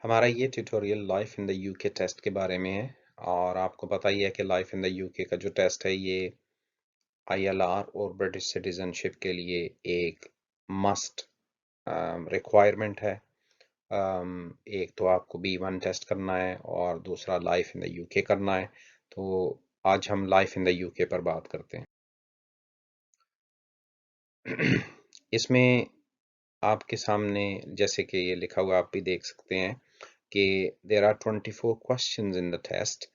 हमारा ये tutorial life in the UK test के बारे में है और आपको पता ही है कि लाइफ इन द यूके का जो टेस्ट है ये आईएलआर और ब्रिटिश सिटीजनशिप के लिए एक मस्ट रिक्वायरमेंट है। एक तो आपको B1 टेस्ट करना है और दूसरा लाइफ इन द यूके करना है। तो आज हम लाइफ इन द यूके पर बात करते हैं। इसमें आपके सामने जैसे कि ये लिखा हुआ आप भी देख सकते हैं कि there are 24 questions in the test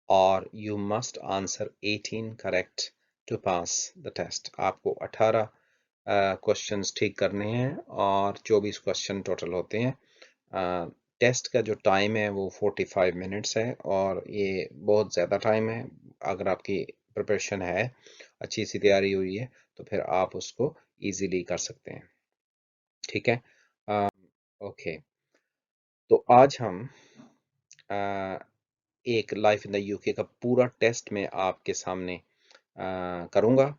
और you must answer 18 correct to pass the test। आपको 18 क्वेश्चंस ठीक करने हैं और 24 क्वेश्चन टोटल होते हैं। टेस्ट का जो टाइम है वो 45 मिनट्स है और ये बहुत ज़्यादा टाइम है। अगर आपकी प्रिपरेशन है, अच्छी सी तैयारी हुई है, तो फिर आप उसको इजीली कर सकते हैं। ठीक है। ओके, तो आज हम अ, एक लाइफ इन द यूके का पूरा टेस्ट मैं आपके सामने करूँगा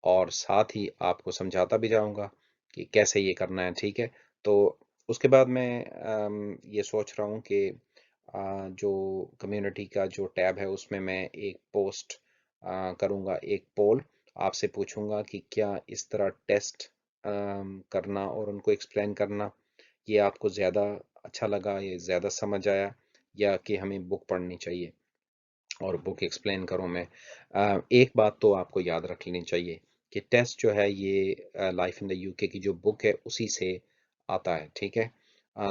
और साथ ही आपको समझाता भी जाऊँगा कि कैसे ये करना है। ठीक है। तो उसके बाद मैं ये सोच रहा हूँ कि जो कम्युनिटी का जो टैब है उसमें मैं एक पोस्ट करूँगा, एक पोल आपसे पूछूंगा कि क्या इस तरह टेस्ट करना और उनको एक्सप्लेन करना ये आपको ज़्यादा अच्छा लगा, ये ज़्यादा समझ आया, या कि हमें बुक पढ़नी चाहिए और बुक एक्सप्लेन करूं मैं। एक बात तो आपको याद रख लेनी चाहिए कि टेस्ट जो है ये लाइफ इन द यूके की जो बुक है उसी से आता है। ठीक है।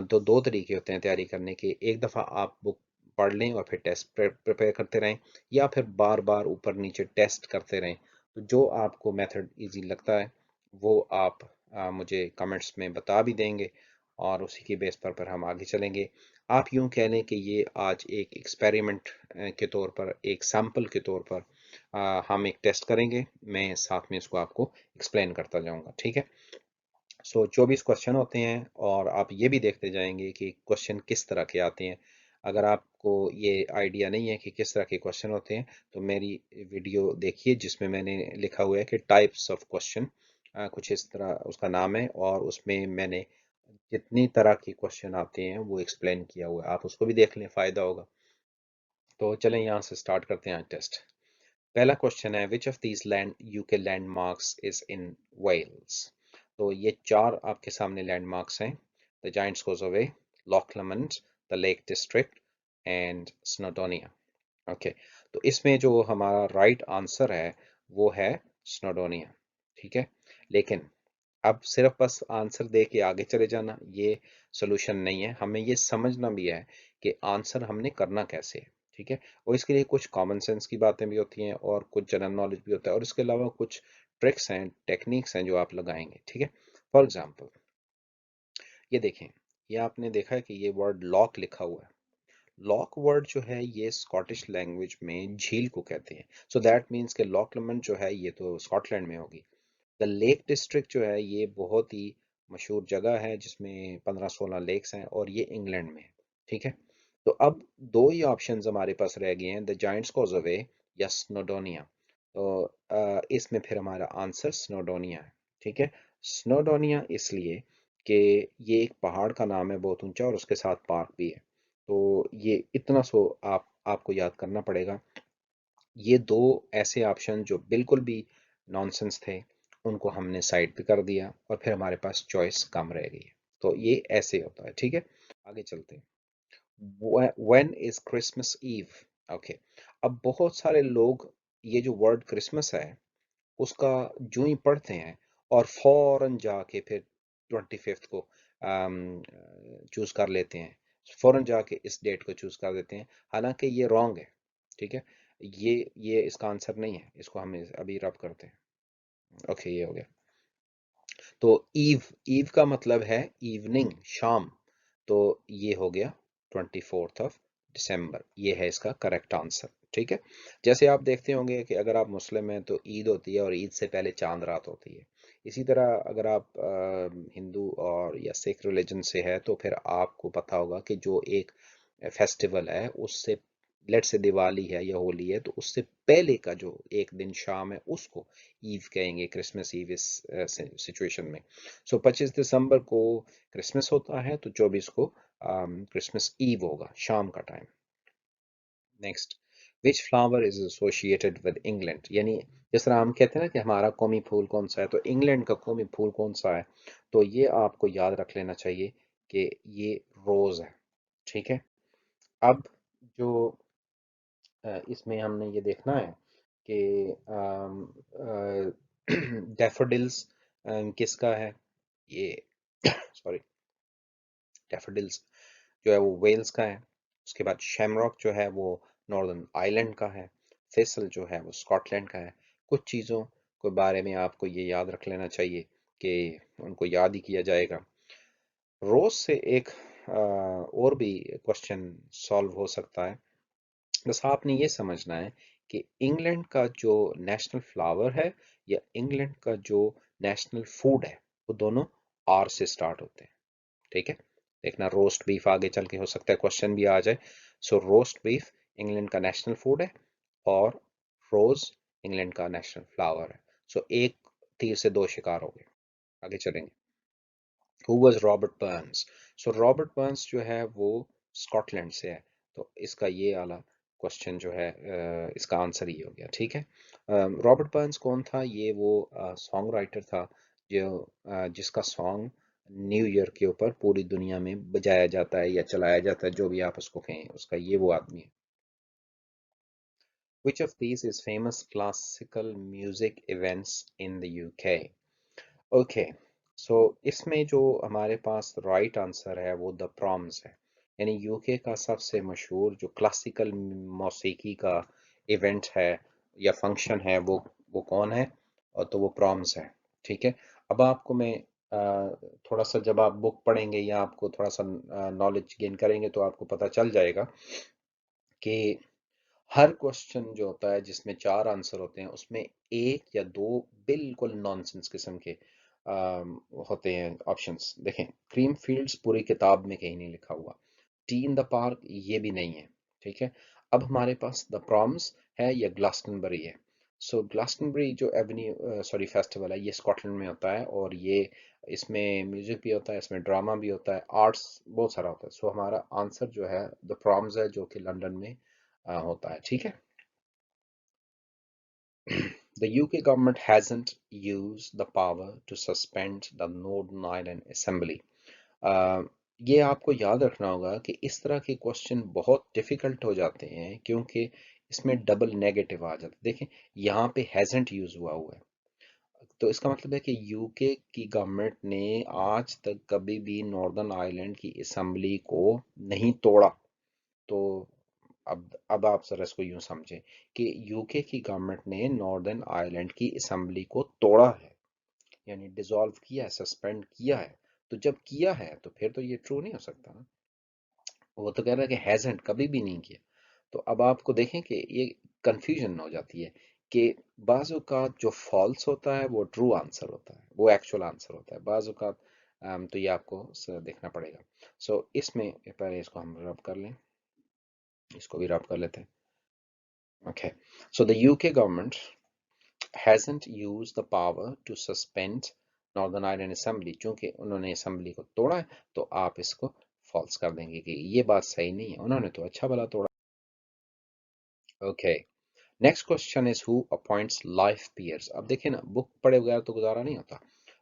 तो दो तरीके होते हैं तैयारी करने के। एक दफ़ा आप बुक पढ़ लें और फिर टेस्ट प्रिपेयर करते रहें, या फिर बार बार ऊपर नीचे टेस्ट करते रहें। तो जो आपको मेथड इजी लगता है वो आप मुझे कमेंट्स में बता भी देंगे और उसी के बेस पर हम आगे चलेंगे। आप यूं कह लें कि ये आज एक एक्सपेरिमेंट के तौर पर, एक सैंपल के तौर पर हम एक टेस्ट करेंगे। मैं साथ में इसको आपको एक्सप्लेन करता जाऊंगा। ठीक है। सो 24 क्वेश्चन होते हैं और आप ये भी देखते जाएंगे कि क्वेश्चन किस तरह के आते हैं। अगर आपको ये आइडिया नहीं है कि किस तरह के क्वेश्चन होते हैं तो मेरी वीडियो देखिए जिसमें मैंने लिखा हुआ है कि टाइप्स ऑफ क्वेश्चन, कुछ इस तरह उसका नाम है, और उसमें मैंने जितनी तरह के क्वेश्चन आते हैं वो एक्सप्लेन किया हुआ है। आप उसको भी देख लें, फायदा होगा। तो चलें यहाँ से स्टार्ट करते हैं टेस्ट। पहला क्वेश्चन है which of these land UK landmarks is in Wales. तो ये चार आपके सामने लैंडमार्क्स हैं। The Giant's Causeway, Loch Lomond, the Lake District and Snowdonia. Okay, तो इसमें जो हमारा राइट आंसर है वो है स्नोडोनिया। ठीक है। लेकिन अब सिर्फ बस आंसर दे के आगे चले जाना ये सोल्यूशन नहीं है, हमें ये समझना भी है कि आंसर हमने करना कैसे है। ठीक है। और इसके लिए कुछ कॉमन सेंस की बातें भी होती हैं और कुछ जनरल नॉलेज भी होता है, और इसके अलावा कुछ ट्रिक्स हैं, टेक्निक्स हैं जो आप लगाएंगे। ठीक है। फॉर एग्जाम्पल ये देखें, ये आपने देखा है कि ये वर्ड लॉक लिखा हुआ है। लॉक वर्ड जो है ये स्कॉटिश लैंग्वेज में झील को कहते हैं। सो दैट मीन्स कि लॉक लमन जो है ये तो स्कॉटलैंड में होगी। द लेक डिस्ट्रिक्ट जो है ये बहुत ही मशहूर जगह है जिसमें 15-16 लेक्स हैं और ये इंग्लैंड में है। ठीक है। तो अब दो ही ऑप्शंस हमारे पास रह गए हैं, द जाइंट्स कॉज़वे या स्नोडोनिया। तो इसमें फिर हमारा आंसर स्नोडोनिया है। ठीक है। स्नोडोनिया इसलिए कि ये एक पहाड़ का नाम है, बहुत ऊंचा, और उसके साथ पार्क भी है। तो ये इतना सो आपको याद करना पड़ेगा। ये दो ऐसे ऑप्शन जो बिल्कुल भी नॉनसेंस थे उनको हमने साइड पे कर दिया और फिर हमारे पास चॉइस कम रह गई है। तो ये ऐसे होता है। ठीक है। आगे चलते हैं। When is Christmas Eve. Okay, अब बहुत सारे लोग ये जो वर्ड क्रिसमस है उसका जो ही पढ़ते हैं और फौरन जाके फिर 25th को चूज कर लेते हैं, फौरन जाके इस डेट को चूज कर देते हैं, हालांकि ये रॉन्ग है। ठीक है। ये इसका आंसर नहीं है, इसको हम अभी रब करते हैं। ओके, ये हो गया। तो ईव, ईव का मतलब है इवनिंग, शाम। तो ये हो गया 24 दिसंबर, ये है इसका करेक्ट आंसर। ठीक है। जैसे आप देखते होंगे कि अगर आप मुस्लिम हैं तो ईद होती है और ईद से पहले चांद रात होती है। इसी तरह अगर आप हिंदू और या सिख रिलीजन से है तो फिर आपको पता होगा कि जो एक फेस्टिवल है उससे लेट्स से दिवाली है या होली है, तो उससे पहले का जो एक दिन शाम है उसको ईव कहेंगे, क्रिसमस ईव इस सिचुएशन में। सो 25 दिसंबर को क्रिसमस होता है, तो 24 को क्रिसमस ईव होगा, शाम का time. Next, which flower is associated with England, यानी जिस तरह हम कहते हैं ना कि हमारा कौमी फूल कौन सा है, तो इंग्लैंड का कौमी फूल कौन सा है, तो ये आपको याद रख लेना चाहिए कि ये रोज है। ठीक है। अब जो इसमें हमने ये देखना है कि डैफोडिल्स किसका है, ये सॉरी, डैफोडिल्स जो है वो वेल्स का है। उसके बाद शैमरॉक जो है वो नॉर्दर्न आयरलैंड का है। थेसल जो है वो स्कॉटलैंड का है। कुछ चीज़ों के बारे में आपको ये याद रख लेना चाहिए कि उनको याद ही किया जाएगा। रोज से एक और भी क्वेश्चन सॉल्व हो सकता है। बस आपने ये समझना है कि इंग्लैंड का जो नेशनल फ्लावर है या इंग्लैंड का जो नेशनल फूड है, वो दोनों आर से स्टार्ट होते हैं। ठीक है। देखना, रोस्ट बीफ आगे चल के हो सकता है क्वेश्चन भी आ जाए। सो रोस्ट बीफ इंग्लैंड का नेशनल फूड है और रोज इंग्लैंड का नेशनल फ्लावर है। सो एक तीर से दो शिकार हो गए। आगे चलेंगे। Who was Robert Burns? So Robert Burns जो है वो स्कॉटलैंड से है, तो इसका ये वाला क्वेश्चन जो है इसका आंसर ये हो गया। ठीक है। रॉबर्ट बर्न्स कौन था? ये वो सॉन्ग राइटर था जो जिसका सॉन्ग न्यू ईयर के ऊपर पूरी दुनिया में बजाया जाता है या चलाया जाता है, जो भी आप उसको कहें, उसका ये वो आदमी है। Which of these is famous classical music events in the UK? Okay, so इसमें जो हमारे पास राइट आंसर है वो द प्रॉम्स है। यानी यूके का सबसे मशहूर जो क्लासिकल मौसीकी का इवेंट है या फंक्शन है, वो कौन है? और तो वो प्रॉम्स है। ठीक है। अब आपको मैं थोड़ा सा, जब आप बुक पढ़ेंगे या आपको थोड़ा सा नॉलेज गेन करेंगे, तो आपको पता चल जाएगा कि हर क्वेश्चन जो होता है जिसमें चार आंसर होते हैं, उसमें एक या दो बिल्कुल नॉनसेंस किस्म के होते हैं ऑप्शंस। देखें, क्रीम फील्ड्स पूरी किताब में कहीं नहीं लिखा हुआ। टी इन द पार्क ये भी नहीं है। ठीक है। अब हमारे पास द प्रॉम्स है या ग्लासटनबरी है। सो ग्लासटनबरी जो एवेन्यू सॉरी फेस्टिवल है, ये स्कॉटलैंड में होता है और ये इसमें म्यूजिक भी होता है, इसमें ड्रामा भी होता है, आर्ट्स बहुत सारा होता है। सो हमारा आंसर जो है द प्रॉम्स है, जो कि लंदन में होता है। ठीक है। The UK government hasn't used the power to suspend the Northern Ireland Assembly. अ, ये आपको याद रखना होगा कि इस तरह के क्वेश्चन बहुत डिफिकल्ट हो जाते हैं क्योंकि इसमें डबल नेगेटिव आ जाता है। देखें, यहाँ पे हैजंट यूज हुआ है, तो इसका मतलब है कि यूके की गवर्नमेंट ने आज तक कभी भी नॉर्दर्न आयरलैंड की असेंबली को नहीं तोड़ा। तो अब आप जरा इसको यूं समझें कि यूके की गवर्नमेंट ने नॉर्दर्न आयरलैंड की असेंबली को तोड़ा है, यानी डिसॉल्व किया है, सस्पेंड किया है। तो जब किया है तो फिर तो ये ट्रू नहीं हो सकता ना। वो तो कह रहा है कि हैजंट, कभी भी नहीं किया। तो अब आपको देखें कि ये कंफ्यूजन हो जाती है कि बाज़ औक़ात जो फॉल्स होता है वो ट्रू आंसर होता है, वो एक्चुअल आंसर होता है बाज़ औक़ात। तो ये आपको देखना पड़ेगा। सो इसमें पहले इसको हम रब कर लें, इसको भी रब कर लेते हैं। Okay, so the UK government hasn't used the power to suspend Northern Ireland Assembly। चूंकि उन्होंने असेंबली को तोड़ा है, तो आप इसको फॉल्स कर देंगे कि ये बात सही नहीं है, उन्होंने तो अच्छा भला तोड़ा। Okay, next question is who appoints life peers. अब देखिए ना, बुक पढ़े बगैर तो गुजारा नहीं होता।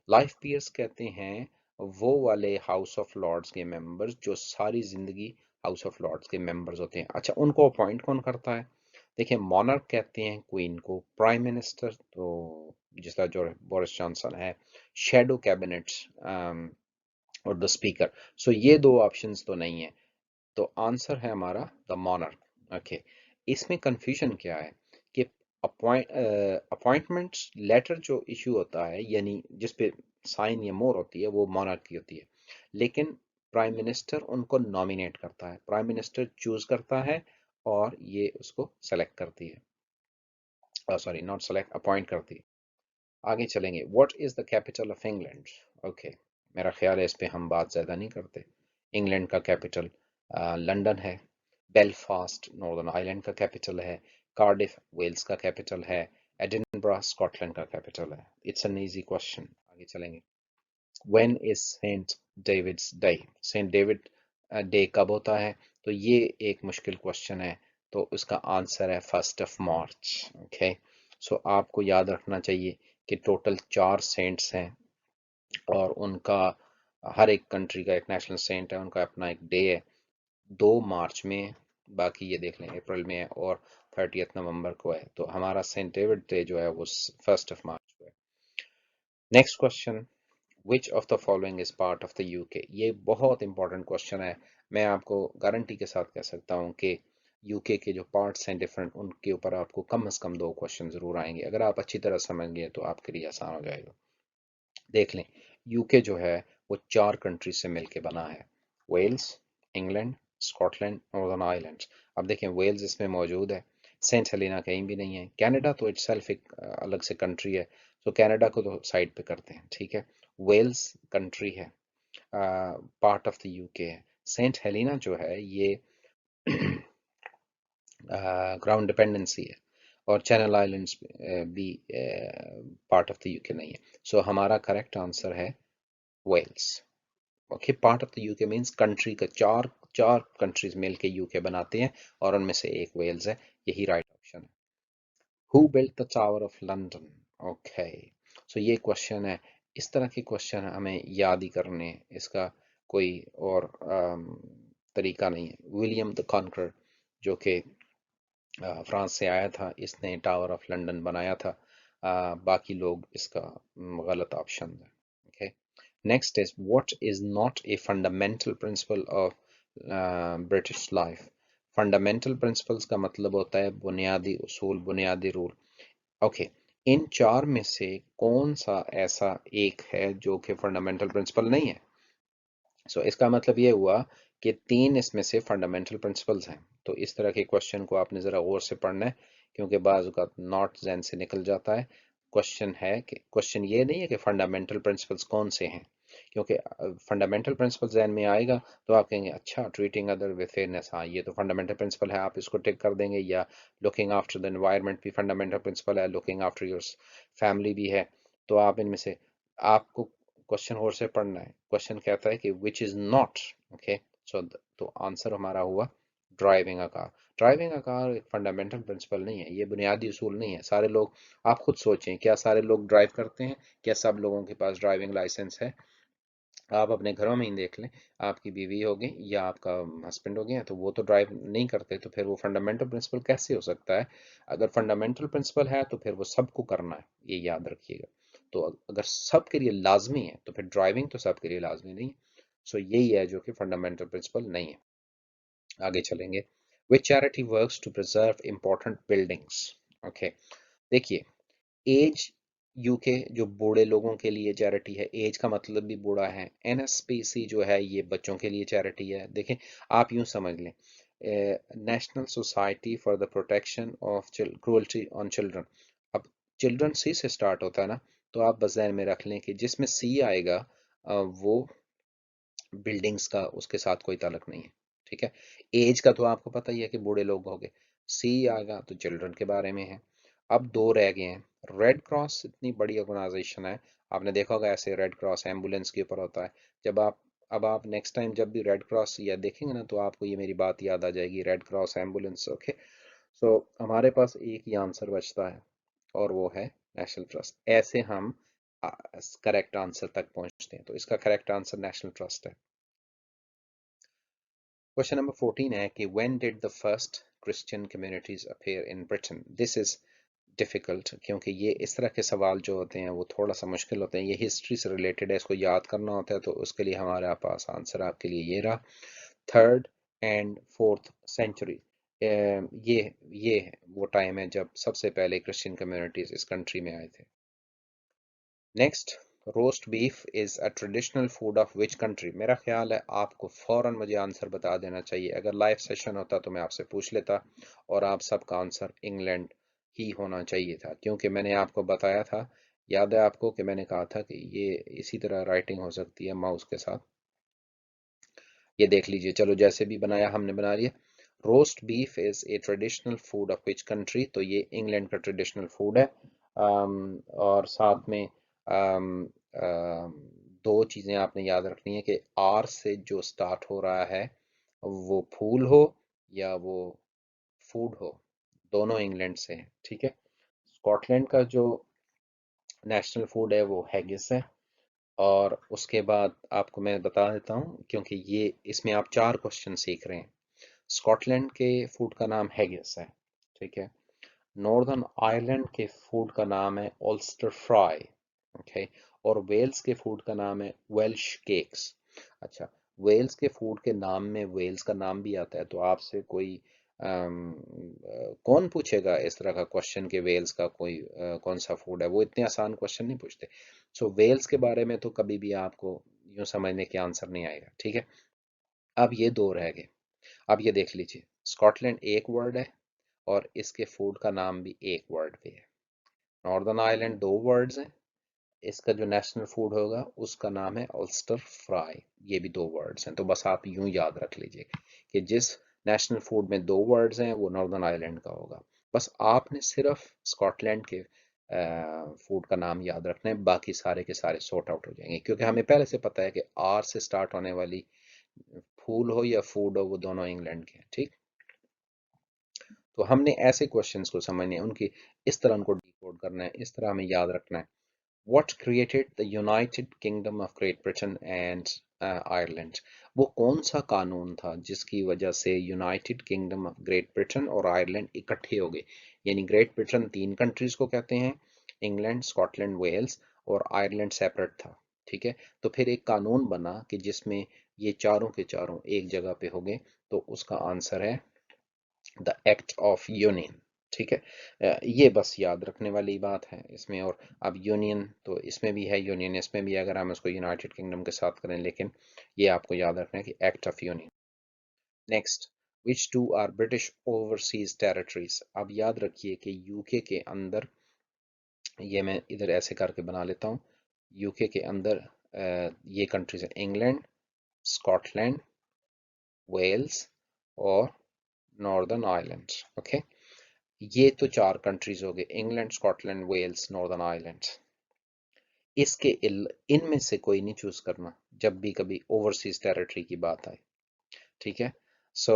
लाइफ पीयर्स कहते हैं वो वाले हाउस ऑफ लॉर्ड्स के मेंबर्स जो सारी जिंदगी हाउस ऑफ लॉर्ड्स के मेंबर्स होते हैं। अच्छा, उनको अपॉइंट कौन करता है? देखिए, मॉनर्क कहते हैं क्वीन को, प्राइम मिनिस्टर तो जिस तरह जो बोरिस जॉनसन है, शेडो कैबिनेट और द स्पीकर। सो ये दो ऑप्शंस तो नहीं है, तो आंसर है हमारा द मॉनर्क। ओके, इसमें कंफ्यूजन क्या है कि अपॉइंटमेंट लेटर जो इशू होता है, यानी जिस पे साइन या मोहर होती है, वो मॉनर्क की होती है। लेकिन प्राइम मिनिस्टर उनको नॉमिनेट करता है, प्राइम मिनिस्टर चूज करता है और ये उसको सेलेक्ट करती है, सॉरी नॉट सेलेक्ट, अपॉइंट करती है। आगे चलेंगे। What is the capital of England? Okay, मेरा ख्याल है इस पे हम बात ज्यादा नहीं करते। इंग्लैंड का कैपिटल लंदन है। बेलफास्ट नॉर्दर्न आयरलैंड का कैपिटल है, कार्डिफ वेल्स का कैपिटल है, एडिनबरा स्कॉटलैंड का कैपिटल है। It's an easy question. आगे चलेंगे। When is Saint David's day? Saint David day कब होता है? तो ये एक मुश्किल क्वेश्चन है, तो उसका आंसर है 1 मार्च। ओके, सो आपको याद रखना चाहिए कि टोटल 4 सेंट्स हैं और उनका हर एक कंट्री का एक नेशनल सेंट है, उनका अपना एक डे है। 2 मार्च में, बाकी ये देख लें अप्रैल में है, और 30 नवंबर को है। तो हमारा सेंट डेविड डे जो है वो 1 मार्च को है। Next question, which of the following is part of the UK? ये बहुत इंपॉर्टेंट क्वेश्चन है। मैं आपको गारंटी के साथ कह सकता हूँ कि यूके के जो पार्ट्स हैं डिफरेंट, उनके ऊपर आपको कम से कम 2 क्वेश्चन जरूर आएंगे। अगर आप अच्छी तरह समझ गए तो आपके लिए आसान हो जाएगा। देख लें, यूके जो है वो 4 कंट्रीज से मिलके बना है, Wales, England, Scotland, Northern Ireland. अब देखें वेल्स इसमें मौजूद है, सेंट हेलेना कहीं भी नहीं है। कनाडा तो इटसेल्फ एक अलग से कंट्री है, तो कनाडा को तो साइड पे करते हैं, ठीक है। वेल्स कंट्री है, पार्ट ऑफ द यूके है। सेंट हेलेना जो है ये ग्राउंड डिपेंडेंसी है, और चैनल आइलैंड्स भी पार्ट ऑफ द यूके नहीं है। सो हमारा करेक्ट आंसर है Wales. Okay, part of the UK means country का, चार चार कंट्रीज मिलके यूके बनाते हैं, और उनमें से एक वेल्स है। यही राइट ऑप्शन है। Who built the Tower of London? Okay, so ये क्वेश्चन है। इस तरह के क्वेश्चन हमें याद ही करने हैं, इसका कोई और तरीका नहीं है। विलियम द कॉन्करर, जो कि फ्रांस से आया था, इसने टावर ऑफ लंदन बनाया था। बाकी लोग इसका गलत ऑप्शन है। Okay, next is what is not a fundamental principle of British life? Fundamental principles का मतलब होता है बुनियादी उसूल, बुनियादी रूल। ओके, इन 4 में से कौन सा ऐसा एक है जो कि फंडामेंटल प्रिंसिपल नहीं है? सो इसका मतलब ये हुआ कि 3 इसमें से फंडामेंटल प्रिंसिपल्स हैं। तो इस तरह के क्वेश्चन को आपने ज़रा गौर से पढ़ना है, क्योंकि बाज़ औक़ात नॉट ज़हन से निकल जाता है। क्वेश्चन है कि, क्वेश्चन ये नहीं है कि फंडामेंटल प्रिंसिपल्स कौन से हैं, क्योंकि फंडामेंटल प्रिंसिपल जहन में आएगा तो आप कहेंगे अच्छा, ट्रीटिंग अदर विद फेयरनेस, हाँ ये तो फंडामेंटल प्रिंसिपल है, आप इसको टिक कर देंगे। या लुकिंग आफ्टर द एनवायरनमेंट भी फंडामेंटल प्रिंसिपल है, लुकिंग आफ्टर योर फैमिली भी है। तो आप इनमें से, आपको क्वेश्चन और से पढ़ना है। क्वेश्चन कहता है कि विच इज नॉट, ओके, सो तो आंसर हमारा हुआ driving a car. Driving a car एक फंडामेंटल प्रिंसिपल नहीं है, ये बुनियादी उसूल नहीं है। सारे लोग, आप खुद सोचें, क्या सारे लोग ड्राइव करते हैं? क्या सब लोगों के पास ड्राइविंग लाइसेंस है? आप अपने घरों में ही देख लें, आपकी बीवी होगी या आपका हस्बैंड हो गया, तो वो तो ड्राइव नहीं करते, तो फिर वो फंडामेंटल प्रिंसिपल कैसे हो सकता है? अगर फंडामेंटल प्रिंसिपल है तो फिर वो सबको करना है, ये याद रखिएगा। तो अगर सबके लिए लाजमी है तो फिर ड्राइविंग तो सबके लिए लाजमी नहीं है। सो यही है जो कि फंडामेंटल प्रिंसिपल नहीं है। आगे चलेंगे। Which charity works to preserve important buildings? Okay, देखिए, एज यूके जो बूढ़े लोगों के लिए चैरिटी है, एज का मतलब भी बूढ़ा है। एनएसपीसी जो है ये बच्चों के लिए चैरिटी है। देखें, आप यूं समझ लें, national society for the protection of cruelty on children. अब चिल्ड्रन सी से स्टार्ट होता है ना, तो आप बस ध्यान में रख लें कि जिसमें सी आएगा वो बिल्डिंग्स का उसके साथ कोई ताल्लुक नहीं है, ठीक है। एज का तो आपको पता ही है कि बूढ़े लोग हो गए, सी आएगा तो चिल्ड्रन के बारे में है। अब 2 रह गए हैं। रेड क्रॉस इतनी बड़ी ऑर्गेनाइजेशन है, आपने देखा होगा ऐसे रेड क्रॉस एम्बुलेंस के ऊपर होता है। जब आप, अब आप नेक्स्ट टाइम जब भी रेड क्रॉस या देखेंगे ना, तो आपको ये मेरी बात याद आ जाएगी, रेड क्रॉस एम्बुलेंस। ओके, सो हमारे पास एक ही आंसर बचता है, और वो है नेशनल ट्रस्ट। ऐसे हम करेक्ट आंसर तक पहुंचते हैं, तो इसका करेक्ट आंसर नेशनल ट्रस्ट है। क्वेश्चन नंबर 14 है कि when did the first Christian communities appear in Britain? This is difficult, क्योंकि ये इस तरह के सवाल जो होते हैं वो थोड़ा सा मुश्किल होते हैं। ये हिस्ट्री से रिलेटेड है, इसको याद करना होता है, तो उसके लिए हमारे पास आंसर आपके लिए ये रहा, 3rd and 4th century। ये वो टाइम है जब सबसे पहले क्रिश्चियन कम्युनिटीज इस कंट्री में आए थे। Next, roast beef is a traditional food of which country? मेरा ख्याल है आपको फौरन मुझे आंसर बता देना चाहिए। अगर लाइव सेशन होता तो मैं आपसे पूछ लेता, और आप सबका आंसर इंग्लैंड ही होना चाहिए था, क्योंकि मैंने आपको बताया था, याद है आपको, कि मैंने कहा था कि ये इसी तरह राइटिंग हो सकती है माउस के साथ। ये देख लीजिए, चलो जैसे भी बनाया हमने बना लिया। Roast beef is a traditional food of which country, तो ये इंग्लैंड का ट्रेडिशनल फूड है। और साथ में दो चीज़ें आपने याद रखनी है कि आर से जो स्टार्ट हो रहा है वो फूल हो या वो फूड हो, दोनों इंग्लैंड से हैं, ठीक है। स्कॉटलैंड का जो नेशनल फूड है वो हैगिस है। और उसके बाद आपको मैं बता देता हूँ, क्योंकि ये इसमें आप चार क्वेश्चन सीख रहे हैं। स्कॉटलैंड के फूड का नाम हैगिस है, ठीक है। नॉर्दर्न आयरलैंड के फूड का नाम है ऑल्स्टर फ्राई, ओके। और वेल्स के फूड का नाम है वेल्श केक्स। अच्छा, वेल्स के फूड के नाम में वेल्स का नाम भी आता है, तो आपसे कोई कौन पूछेगा इस तरह का क्वेश्चन कि वेल्स का कोई कौन सा फूड है, वो इतने आसान क्वेश्चन नहीं पूछते। सो वेल्स के बारे में तो कभी भी आपको यूं समझने के आंसर नहीं आएगा, ठीक है। अब ये दो रह गए। अब ये देख लीजिए, स्कॉटलैंड एक वर्ड है और इसके फूड का नाम भी एक वर्ड पे है। नॉर्दर्न आयरलैंड दो वर्ड्स हैं, इसका जो नेशनल फूड होगा उसका नाम है ऑल्स्टर फ्राई, ये भी दो वर्ड्स हैं। तो बस आप यूं याद रख लीजिए कि जिस नेशनल फूड में दो वर्ड्स हैं वो नॉर्दर्न आयरलैंड का होगा। बस आपने सिर्फ स्कॉटलैंड के फूड का नाम याद रखना है, बाकी सारे के सारे सॉर्ट आउट हो जाएंगे, क्योंकि हमें पहले से पता है कि आर से स्टार्ट होने वाली फूल हो या फूड हो वो दोनों इंग्लैंड के हैं, ठीक। तो हमने ऐसे क्वेश्चंस को समझने हैं, उनकी इस तरह उनको डिकोड करना है, इस तरह हमें याद रखना है। What created the United Kingdom of Great Britain and Ireland? वो कौन सा कानून था जिसकी वजह से United kingdom of great Britain और आयरलैंड इकट्ठे हो गए? यानी ग्रेट ब्रिटेन तीन कंट्रीज को कहते हैं, इंग्लैंड, स्कॉटलैंड, वेल्स, और आयरलैंड सेपरेट था, ठीक है। तो फिर एक कानून बना कि जिसमें ये चारों के चारों एक जगह पे हो गए, तो उसका आंसर है द एक्ट ऑफ यूनियन, ठीक है। ये बस याद रखने वाली बात है इसमें। और अब यूनियन तो इसमें भी है, यूनियन इसमें भी है, अगर हम इसको यूनाइटेड किंगडम के साथ करें, लेकिन ये आपको याद रखना है कि act of union. Next, which two are British overseas territories. अब याद रखिए कि यूके के अंदर, ये मैं इधर ऐसे करके बना लेता हूँ, यूके के अंदर ये कंट्रीज है इंग्लैंड, स्कॉटलैंड, वेल्स और नॉर्दर्न आयरलैंड, ओके। ये तो चार कंट्रीज हो गए, England, Scotland, Wales, Northern Ireland. इसके इनमें से कोई नहीं चूज करना जब भी कभी ओवरसीज टेरिटरी की बात आए, ठीक है। सो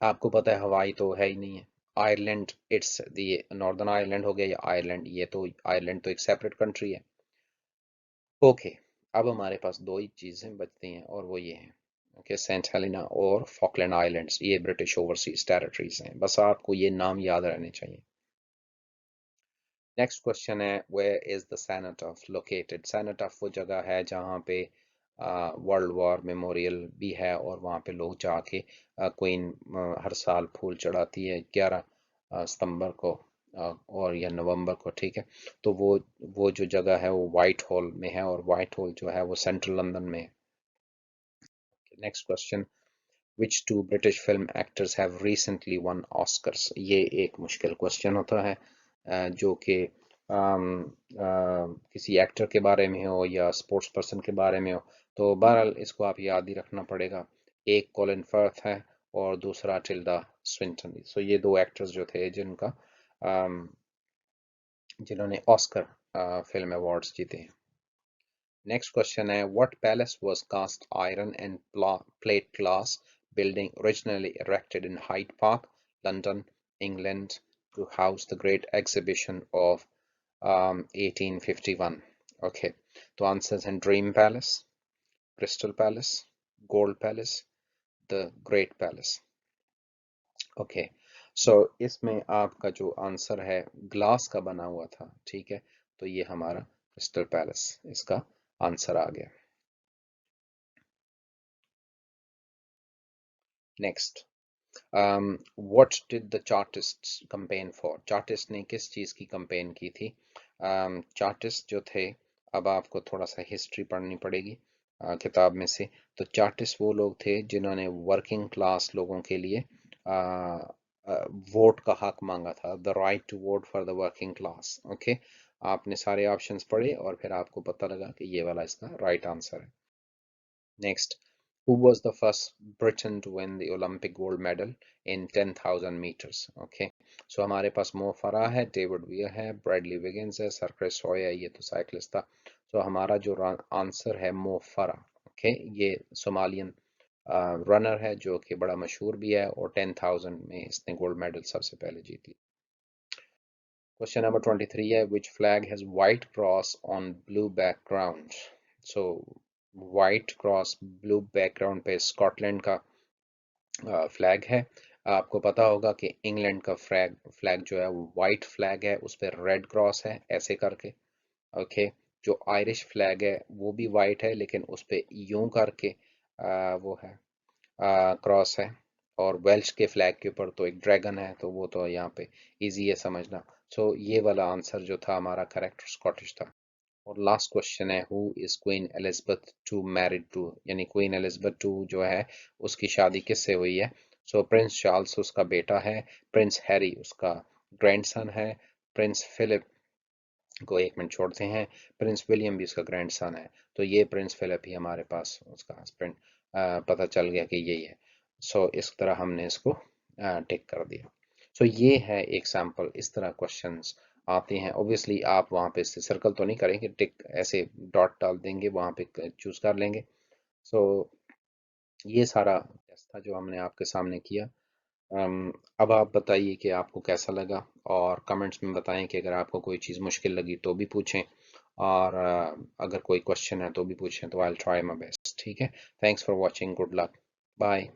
आपको पता है हवाई तो है ही नहीं है, आयरलैंड इट्स ये नॉर्दर्न आयरलैंड हो गया या आयरलैंड, ये तो आयरलैंड तो एक सेपरेट कंट्री है, ओके। अब हमारे पास दो ही चीजें बचती हैं और वो ये हैं, ओके, सेंट हेलेना और फॉकलैंड आइलैंड्स, ये ब्रिटिश ओवरसीज टेरिटरीज हैं, बस आपको ये नाम याद रहने चाहिए। नेक्स्ट क्वेश्चन है, where is the senate of located. Senate of वो जगह है जहाँ पे वर्ल्ड वॉर मेमोरियल भी है, और वहाँ पे लोग जाके क्वीन हर साल फूल चढ़ाती है 11 सितंबर को और या नवंबर को, ठीक है। तो वो जो जगह है वो वाइट हॉल में है, और वाइट हॉल जो है वो सेंट्रल लंदन में है। Next question, Which two British film actors have recently won Oscars? ये एक मुश्किल क्वेश्चन होता है, जो कि किसी एक्टर के बारे में हो या स्पोर्ट्स पर्सन के बारे में हो, तो बहरहाल इसको आप याद ही रखना पड़ेगा। एक कॉलिन फर्थ है और दूसरा टिल्डा स्विंटन। सो ये दो एक्टर्स जो थे जिनका जिन्होंने ऑस्कर फिल्म अवार्ड्स जीते हैं। नेक्स्ट क्वेश्चन है, what palace was cast iron and plate glass building originally erected in Hyde Park, London, England, to house the Great Exhibition of 1851? Okay, तो आंसर्स हैं Dream Palace, Crystal Palace, Gold Palace, the Great Palace, okay. So इसमें आपका जो answer है glass का बना हुआ था, ठीक है, तो ये हमारा क्रिस्टल पैलेस इसका आंसर आ गया। Next, what did the Chartists campaign for. Chartist ने किस चीज़ की कंपेन की थी? चार्टिस्ट जो थे, अब आपको थोड़ा सा हिस्ट्री पढ़नी पड़ेगी किताब में से। तो चार्टिस्ट वो लोग थे जिन्होंने वर्किंग क्लास लोगों के लिए वोट का हक मांगा था, the right to vote for the working class, okay. आपने सारे ऑप्शंस पढ़े और फिर आपको पता लगा कि ये वाला इसका राइट आंसर है। Next, Who was the first Briton to win the Olympic gold medal in 10,000 meters? Okay, so हमारे पास मो फरा है, डेविड वियर है, ब्रैडली विगिंस है, सर क्रिस रॉय है, ये तो साइकिलिस्ट था। तो हमारा जो आंसर है मो फरा। ओके, ये सोमालियन रनर है जो कि बड़ा मशहूर भी है और 10,000 में इसने गोल्ड मेडल सबसे पहले जीती। क्वेश्चन नंबर 23 है, which flag has white cross on blue background? So white cross blue background पे स्कॉटलैंड का फ्लैग है। आपको पता होगा कि इंग्लैंड का फ्लैग जो है वो वाइट फ्लैग है, उस पर रेड क्रॉस है ऐसे करके। ओके, जो आयरिश फ्लैग है वो भी वाइट है लेकिन उस पे यूं करके वो है क्रॉस है। और वेल्श के फ्लैग के ऊपर तो एक ड्रैगन है, तो वो तो यहाँ पे इजी है समझना। सो ये वाला आंसर जो था हमारा करेक्ट स्कॉटिश था। और लास्ट क्वेश्चन है, who is queen Elizabeth two married to? यानी क्वीन एलिजाबेथ टू जो है उसकी शादी किससे हुई है? सो प्रिंस चार्ल्स उसका बेटा है, प्रिंस हैरी उसका ग्रैंडसन है, प्रिंस फिलिप को एक मिनट छोड़ते हैं, प्रिंस विलियम भी उसका ग्रैंडसन है। तो ये प्रिंस फिलिप ही हमारे पास उसका हस्बैंड पता चल गया कि यही है। सो इस तरह हमने इसको टिक कर दिया। सो ये है एक सैंपल, इस तरह क्वेश्चंस आते हैं। ऑब्वियसली आप वहाँ पे सर्कल तो नहीं करेंगे, टिक ऐसे डॉट डाल देंगे, वहाँ पे चूज कर लेंगे। सो ये सारा टेस्ट था जो हमने आपके सामने किया। अब आप बताइए कि आपको कैसा लगा, और कमेंट्स में बताएं कि अगर आपको कोई चीज़ मुश्किल लगी तो भी पूछें, और अगर कोई क्वेश्चन है तो भी पूछें, तो I will try my best. ठीक है, thanks for watching, good luck, bye.